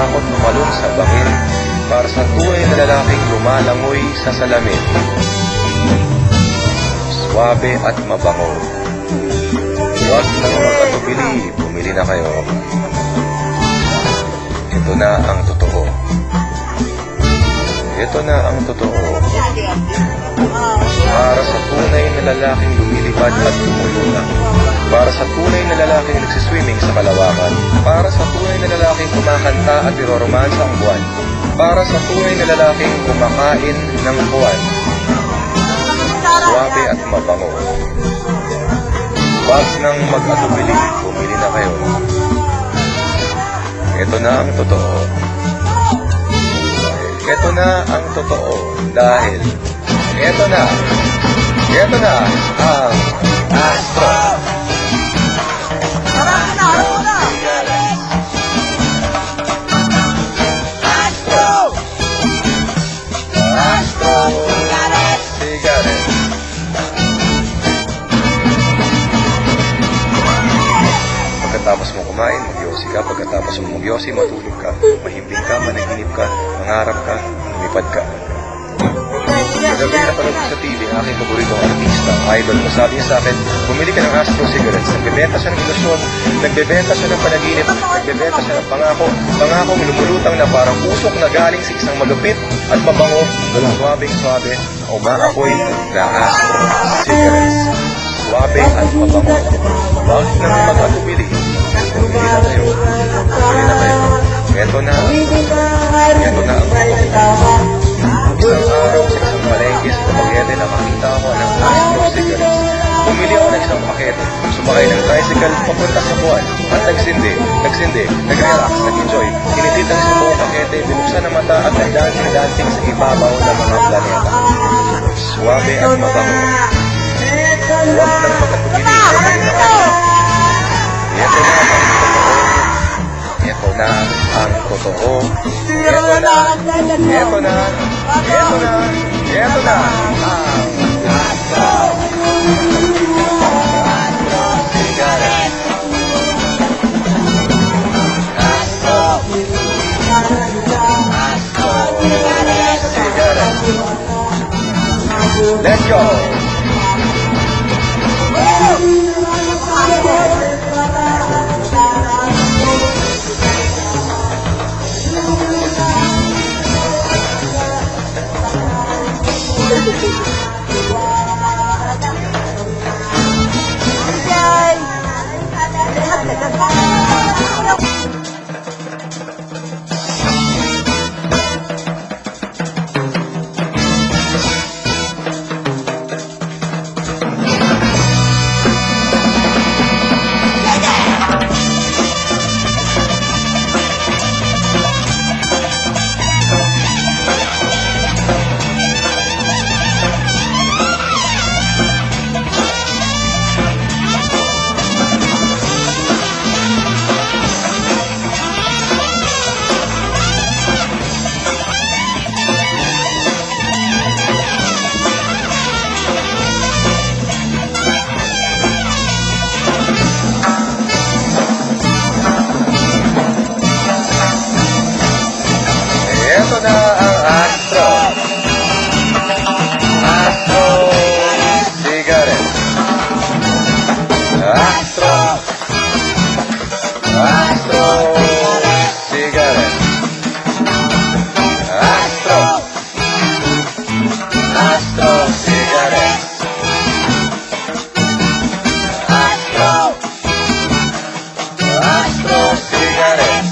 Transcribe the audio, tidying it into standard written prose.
natatakot tumalon sa bangin, para sa tunay na lalaking lumalangoy sa salamin. Suwabe at mabango. Huwag nang magkatubili, bumili na kayo. Ito na ang totoo. Ito na ang totoo. Para sa tunay na lalaking lumilipad at lumulunang. Para sa tunay na lalaking nagsiswimming sa kalawakan. Para sa tunay na lalaking kumakanta at iroromansa ang buwan. Para sa tunay na lalaking kumakain ng buwan. Suwabe at mabango. Huwag nang mag-atubili, bumili na kayo. Ito na ang totoo. Ito na ang totoo. Dahil ito na ang Astro. Pagkatapos mo kumain, magyosi ka. Pagkatapos mo magyosi, matulog ka. Mahimbing ka, managinip ka, mangarap ka, lumipad ka. Kagabi napanood ko sa TV ang aking paboritong artista, idol ko. Sabi niya sa akin, bumili ka ng Astro cigarettes. Nagbebenta siya ng ilusyon, nagbebenta siya ng panaginip, nagbebenta siya ng pangako. Pangako lumulutang na parang usok na galing sa isang malupit at mabango, suwabing-suwabe, umaapoy na Astro cigarettes. Suwabe at mabango. Huwag nang mag-atubili. Bumili na kayo. Bumili na kayo. Ito na ang isang araw sa isang palengke sa Cavite na makita ako ng Astro cigarettes. Bumili ako ng isang pakete. Sumakay ng tricycle papunta sa buwan. At nagsindi, nag-relax, nag-enjoy. Kinitit ang isang buong pakete, binuksan ang mata at nag-dancing sa ibabaw ng mga planeta. Suwabe at mabango. Huwag nang magkatubili. Ito na ang totoo. Ito na ang Astro. Cigarette. Let's go. Ito na ang Astro. Astro cigarettes. Astro cigarettes. Astro cigarettes. Astro cigarettes.